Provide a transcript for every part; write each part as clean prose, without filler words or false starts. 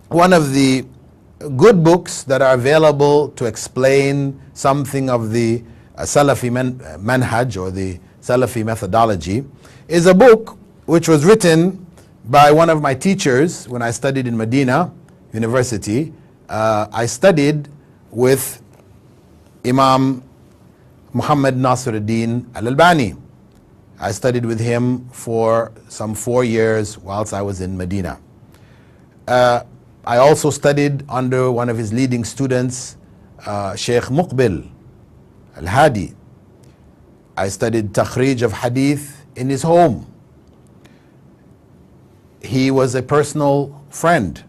one of the good books that are available to explain something of the Salafi manhaj, or the Salafi methodology, is a book which was written by one of my teachers when I studied in Madeenah University. I studied with Imam Muhammad Nasiruddin Al-Albani. I studied with him for some 4 years whilst I was in Madinah. I also studied under one of his leading students, Sheikh Muqbil Al-Hadi. I studied takhrij of hadith in his home. He was a personal friend.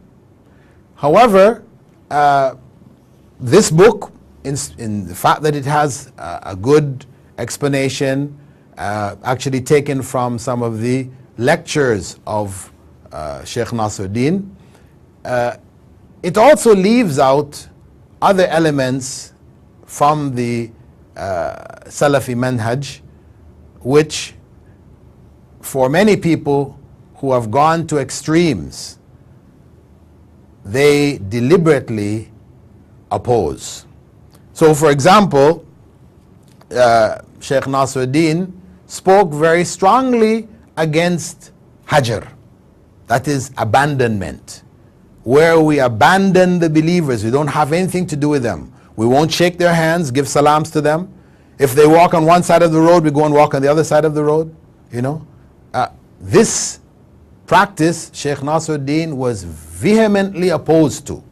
However, this book, in the fact that it has a good explanation, actually taken from some of the lectures of Sheikh Nasiruddin, it also leaves out other elements from the Salafi manhaj, which for many people who have gone to extremes, they deliberately oppose. So for example, Sheikh Nasiruddin spoke very strongly against Hajr, that is abandonment, where we abandon the believers, we don't have anything to do with them. We won't shake their hands, give salams to them. If they walk on one side of the road, we go and walk on the other side of the road. You know, this practice Sheikh Nasiruddin was vehemently opposed to,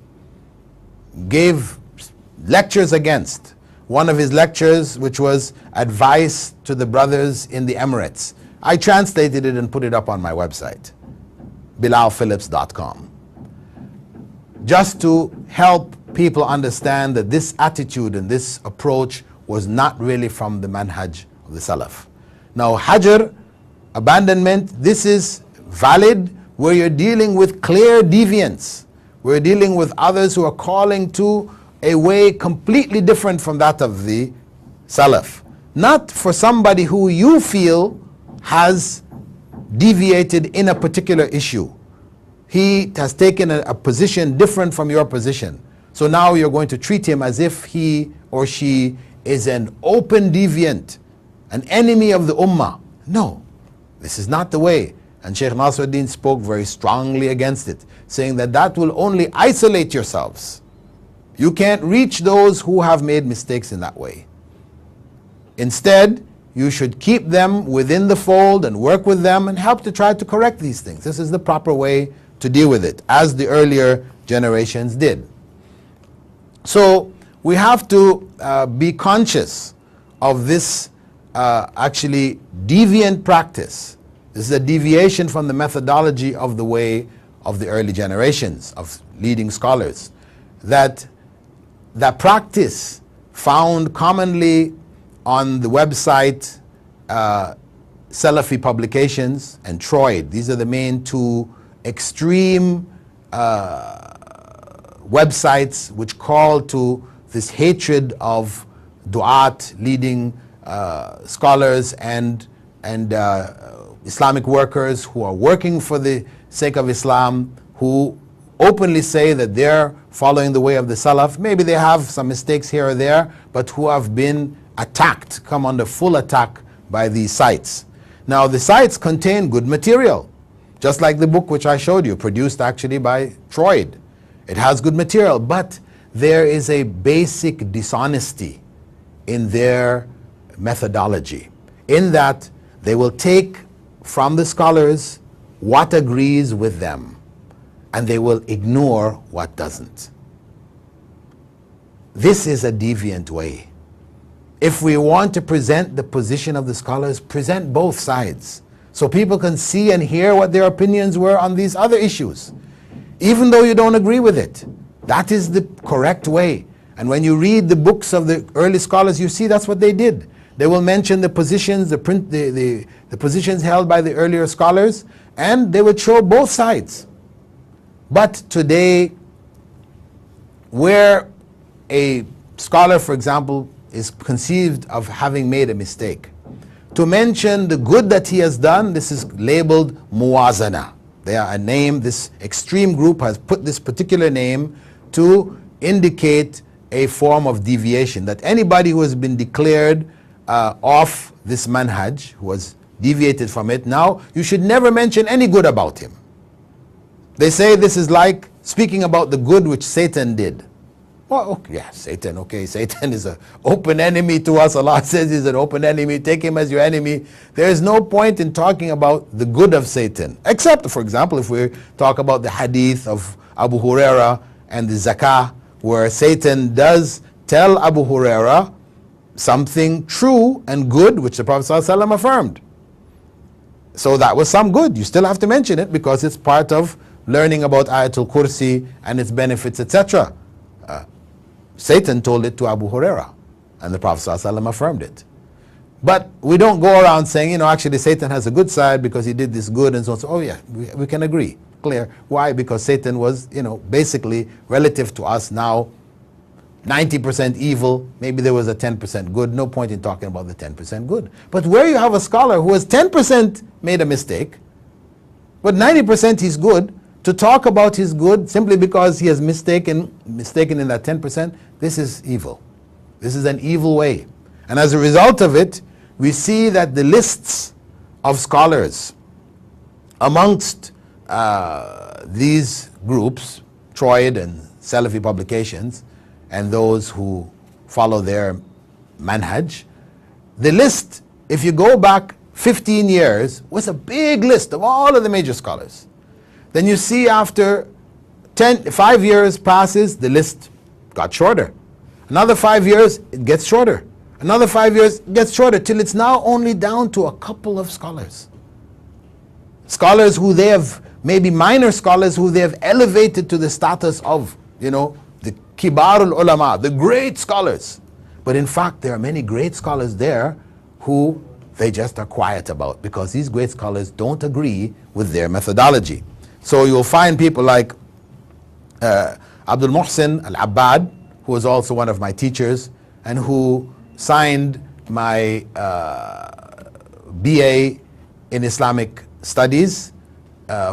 gave lectures against. One of his lectures, which was advice to the brothers in the Emirates, I translated it and put it up on my website, bilalphilips.com, just to help people understand that this attitude and this approach was not really from the manhaj of the Salaf. Now, Hajr, abandonment, this is valid where you're dealing with clear deviance. We're dealing with others who are calling to a way completely different from that of the Salaf. Not for somebody who you feel has deviated in a particular issue. He has taken a position different from your position. So now you're going to treat him as if he or she is an open deviant, an enemy of the ummah. No, this is not the way. And Sheikh Nasiruddin spoke very strongly against it, saying that that will only isolate yourselves. You can't reach those who have made mistakes in that way. Instead, you should keep them within the fold and work with them and help to try to correct these things. This is the proper way to deal with it, as the earlier generations did. So we have to be conscious of this actually deviant practice. This is a deviation from the methodology of the way of the early generations of leading scholars. That practice found commonly on the website Salafi Publications and TROID. These are the main two extreme websites which call to this hatred of du'at, leading scholars and Islamic workers who are working for the sake of Islam, who openly say that they're following the way of the Salaf. Maybe they have some mistakes here or there, but who have been attacked, come under full attack by these sites. Now the sites contain good material, just like the book which I showed you, produced actually by TROID. It has good material, but there is a basic dishonesty in their methodology, in that they will take from the scholars what agrees with them, and they will ignore what doesn't. This is a deviant way. If we want to present the position of the scholars, present both sides, so people can see and hear what their opinions were on these other issues. Even though you don't agree with it, that is the correct way. And when you read the books of the early scholars, you see that's what they did. They will mention the positions, the positions held by the earlier scholars, and they would show both sides. But today, where a scholar, for example, is conceived of having made a mistake, to mention the good that he has done, this is labeled muwazana. They are a name, this extreme group has put this particular name to indicate a form of deviation, that anybody who has been declared off this manhaj, who has deviated from it, now you should never mention any good about him. They say this is like speaking about the good which Satan did. Well, okay, yeah, Satan, okay, Satan is an open enemy to us. Allah says he's an open enemy. Take him as your enemy. There is no point in talking about the good of Satan, except, for example, if we talk about the hadith of Abu Huraira and the zakah, where Satan does tell Abu Huraira something true and good, which the Prophet ﷺ affirmed. So that was some good. You still have to mention it because it's part of learning about Ayatul Kursi and its benefits, etc. Satan told it to Abu Huraira, and the Prophet ﷺ affirmed it. But we don't go around saying, you know, actually Satan has a good side because he did this good and so on. So, oh yeah, we can agree. Clear. Why? Because Satan was, you know, basically relative to us now 90% evil. Maybe there was a 10% good. No point in talking about the 10% good. But where you have a scholar who has 10% made a mistake, but 90% he's good, to talk about his good simply because he has mistaken in that 10%, this is evil. This is an evil way. And as a result of it, we see that the lists of scholars amongst these groups, TROID and SALAFI publications, and those who follow their manhaj, the list, if you go back 15 years, was a big list of all of the major scholars. Then you see after 5 years passes, the list got shorter. Another 5 years, it gets shorter. Another 5 years, it gets shorter, till it's now only down to a couple of scholars. Scholars who they have, maybe minor scholars who they have elevated to the status of, you know, the kibarul ulama, the great scholars. But in fact, there are many great scholars there who they just are quiet about, because these great scholars don't agree with their methodology. So you'll find people like Abdul Muhsin Al-Abbad, who was also one of my teachers and who signed my BA in Islamic Studies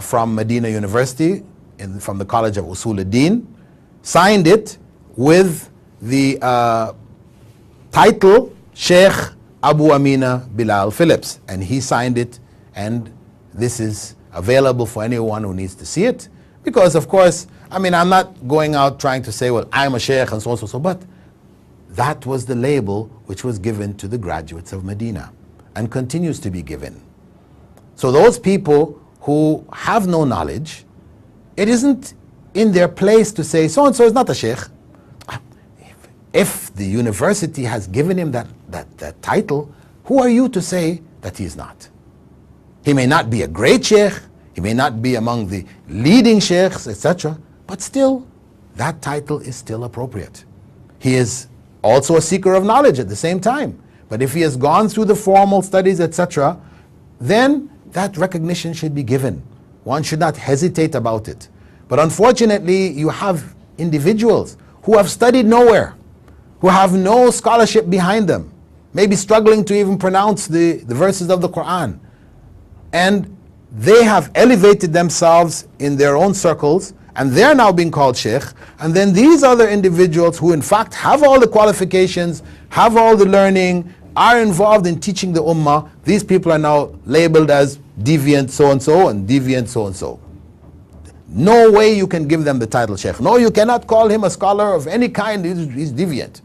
from Madeenah University, from the College of Usul al-Din, signed it with the title Sheikh Abu Ameenah Bilal Philips, and he signed it, and this is available for anyone who needs to see it. Because of course, I mean, I'm not going out trying to say, well, I'm a sheikh and so on and so on, but that was the label which was given to the graduates of Madeenah and continues to be given. So those people who have no knowledge, it isn't in their place to say, so and so is not a sheikh. If the university has given him that title, who are you to say that he is not? He may not be a great sheikh, he may not be among the leading sheikhs, etc., but still, that title is still appropriate. He is also a seeker of knowledge at the same time. But if he has gone through the formal studies, etc., then that recognition should be given. One should not hesitate about it. But unfortunately, you have individuals who have studied nowhere, who have no scholarship behind them, maybe struggling to even pronounce the verses of the Quran. And they have elevated themselves in their own circles, and they're now being called sheikh. And then these other individuals who in fact have all the qualifications, have all the learning, are involved in teaching the ummah, these people are now labeled as deviant so-and-so and deviant so-and-so. No way you can give them the title sheikh. No, you cannot call him a scholar of any kind, he's deviant.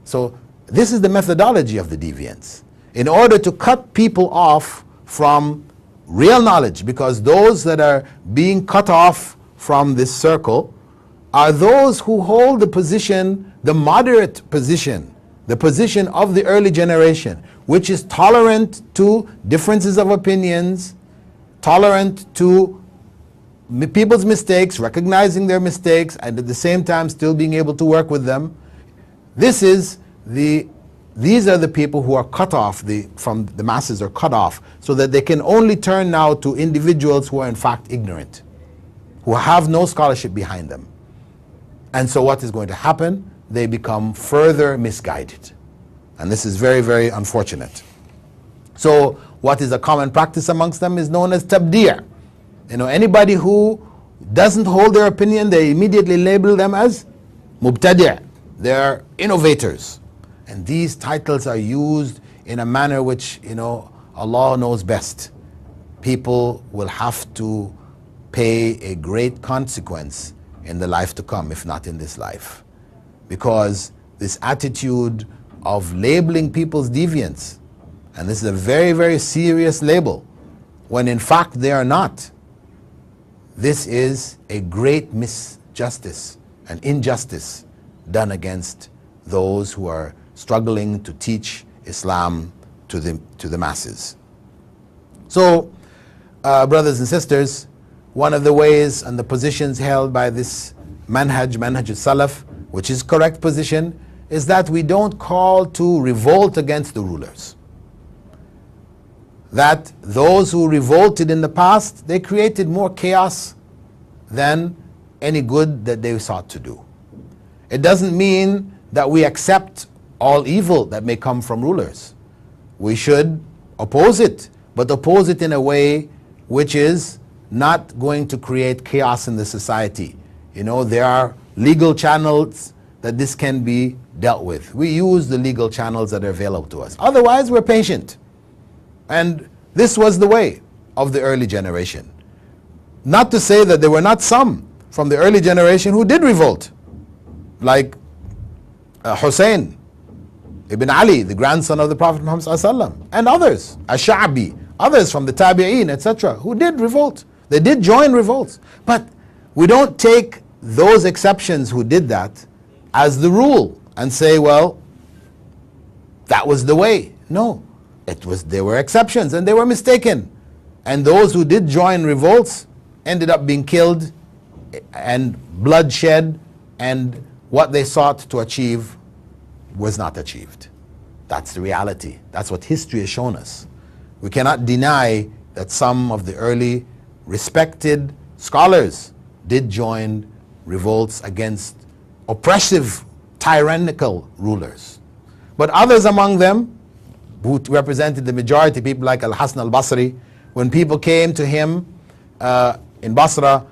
So this is the methodology of the deviants, in order to cut people off from real knowledge, because those that are being cut off from this circle are those who hold the position, the moderate position, the position of the early generation, which is tolerant to differences of opinions, tolerant to people's mistakes, recognizing their mistakes, and at the same time still being able to work with them. These are the people who are cut off, from the masses are cut off, so that they can only turn now to individuals who are in fact ignorant, who have no scholarship behind them. And so what is going to happen? They become further misguided. And this is very, very unfortunate. So what is a common practice amongst them is known as tabdi'. You know, anybody who doesn't hold their opinion, they immediately label them as mubtadi'. They're innovators. And these titles are used in a manner which, you know, Allah knows best. People will have to pay a great consequence in the life to come, if not in this life. Because this attitude of labeling people's deviants, and this is a very, very serious label, when in fact they are not, this is a great misjustice, an injustice done against those who are struggling to teach Islam to the masses. So, brothers and sisters, one of the ways and the positions held by this manhaj al-Salaf, which is correct position, is that we don't call to revolt against the rulers. That those who revolted in the past, they created more chaos than any good that they sought to do. It doesn't mean that we accept all evil that may come from rulers. We should oppose it, but oppose it in a way which is not going to create chaos in the society. You know, there are legal channels that this can be dealt with. We use the legal channels that are available to us. Otherwise, we're patient. And this was the way of the early generation. Not to say that there were not some from the early generation who did revolt, like Hussein ibn Ali, the grandson of the Prophet Muhammad ﷺ, and others, Ash-Sha'bi, others from the Tabi'een, etc., who did revolt. They did join revolts. But we don't take those exceptions who did that as the rule and say, well, that was the way. No, there were exceptions and they were mistaken. And those who did join revolts ended up being killed and bloodshed, and what they sought to achieve was not achieved. That's the reality. That's what history has shown us. We cannot deny that some of the early respected scholars did join revolts against oppressive, tyrannical rulers. But others among them, who represented the majority, people like Al-Hasan al-Basri, when people came to him in Basra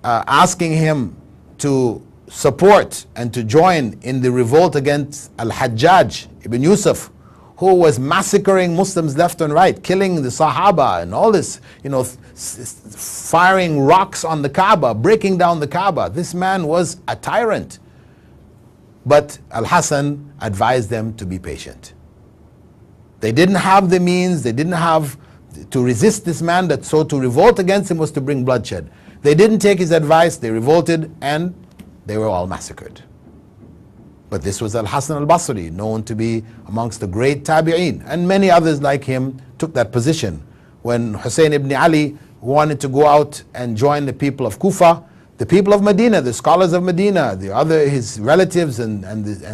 asking him to support and to join in the revolt against Al-Hajjaj ibn Yusuf, who was massacring Muslims left and right, killing the Sahaba and all this, you know, firing rocks on the Kaaba, breaking down the Kaaba. This man was a tyrant. But Al-Hasan advised them to be patient. They didn't have the means, they didn't have to resist this man, that so to revolt against him was to bring bloodshed. They didn't take his advice, they revolted, and they were all massacred. But this was Al-Hasan al-Basri, known to be amongst the great Tabi'een, and many others like him took that position. When Hussein ibn Ali wanted to go out and join the people of Kufa, the people of Madeenah, the scholars of Madeenah, his relatives and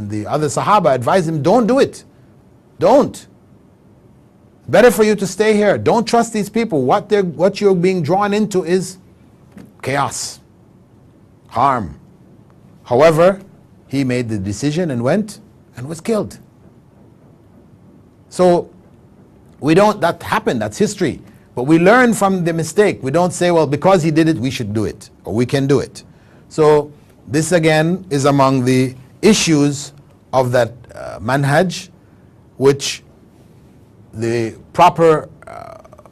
the other Sahaba advised him, don't do it. Don't. Better for you to stay here. Don't trust these people. What you're being drawn into is chaos, harm. However, he made the decision and went and was killed. So that happened, that's history. But we learn from the mistake. We don't say, well, because he did it, we should do it, or we can do it. So this again is among the issues of that manhaj, which the proper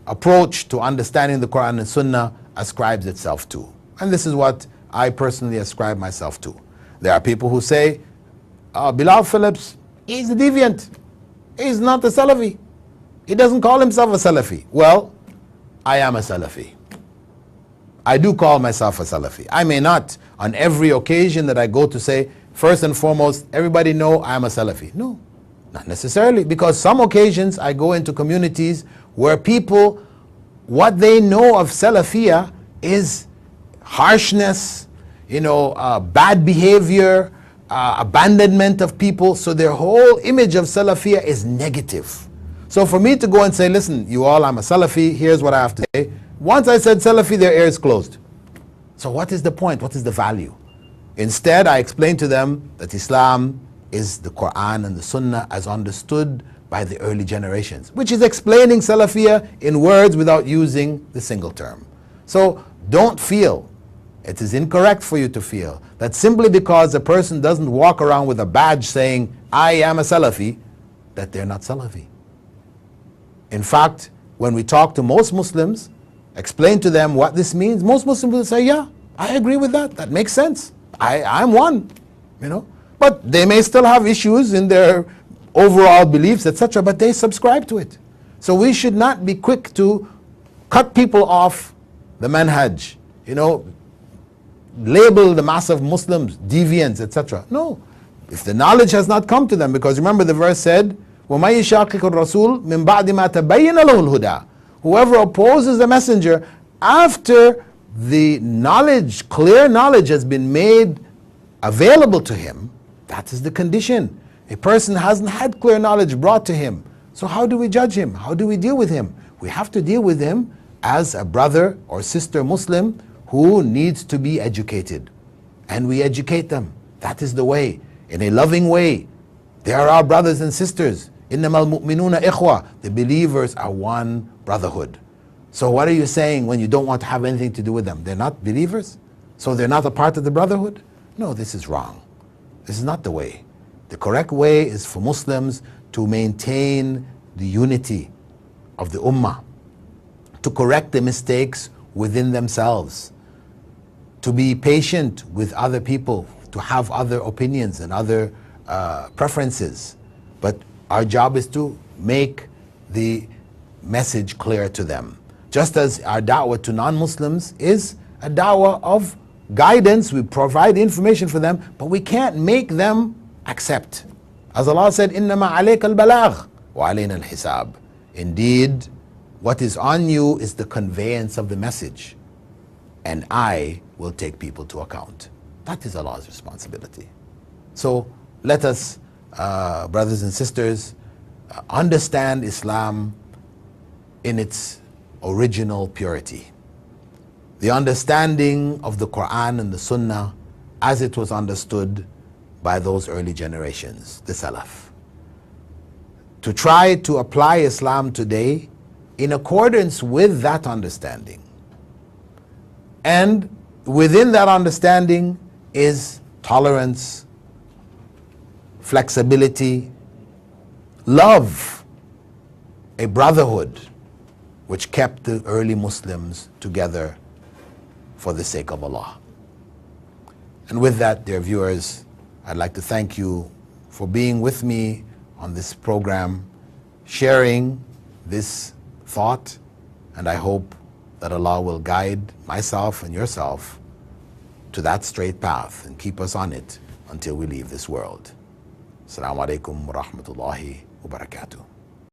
approach to understanding the Quran and Sunnah ascribes itself to. And this is what I personally ascribe myself to. There are people who say, Bilal Philips, he's a deviant. He's not a Salafi. He doesn't call himself a Salafi. Well, I am a Salafi. I do call myself a Salafi. I may not, on every occasion that I go to say, first and foremost, everybody know I am a Salafi. No, not necessarily, because some occasions I go into communities where people, what they know of Salafiyah is harshness, bad behavior, abandonment of people. So their whole image of Salafiyah is negative. So for me to go and say, listen, you all, I'm a Salafi, here's what I have to say. Once I said Salafi, their ears closed. So what is the point? What is the value? Instead, I explain to them that Islam is the Quran and the Sunnah as understood by the early generations, which is explaining Salafiyah in words without using the single term. So don't feel, it is incorrect for you to feel that simply because a person doesn't walk around with a badge saying, I am a Salafi, that they're not Salafi. In fact, when we talk to most Muslims, explain to them what this means, most Muslims will say, yeah, I agree with that. That makes sense. I'm one, you know. But they may still have issues in their overall beliefs, etc., but they subscribe to it. So we should not be quick to cut people off the manhaj, you know, label the mass of Muslims deviants, etc. No. If the knowledge has not come to them, because remember the verse said, وَمَن يُشَاقِقِ الرَّسُولِ مِن بَعْدِ مَا تَبَيَّنَ لَهُ الْهُدَى. Whoever opposes the messenger after the knowledge, clear knowledge has been made available to him, that is the condition. A person hasn't had clear knowledge brought to him. So how do we judge him? How do we deal with him? We have to deal with him as a brother or sister Muslim who needs to be educated. And we educate them. That is the way, in a loving way. They are our brothers and sisters. إِنَّمَا الْمُؤْمِنُونَ إِخْوَةً. The believers are one brotherhood. So what are you saying when you don't want to have anything to do with them? They're not believers? So they're not a part of the brotherhood? No, this is wrong. This is not the way. The correct way is for Muslims to maintain the unity of the ummah, to correct the mistakes within themselves, to be patient with other people, to have other opinions and other preferences. But our job is to make the message clear to them. Just as our da'wah to non-Muslims is a da'wah of guidance, we provide information for them, but we can't make them accept. As Allah said, إِنَّمَا عَلَيْكَ الْبَلَاغُ وَعَلَيْنَا الْحِسَابُ. Indeed, what is on you is the conveyance of the message, and I will take people to account. That is Allah's responsibility. So let us, brothers and sisters, understand Islam in its original purity. The understanding of the Quran and the Sunnah as it was understood by those early generations, the Salaf. To try to apply Islam today in accordance with that understanding. And within that understanding is tolerance, flexibility, love, a brotherhood which kept the early Muslims together for the sake of Allah. And with that, dear viewers, I'd like to thank you for being with me on this program, sharing this thought, and I hope that Allah will guide myself and yourself to that straight path and keep us on it until we leave this world. Assalamu alaikum wa rahmatullahi wa barakatuh.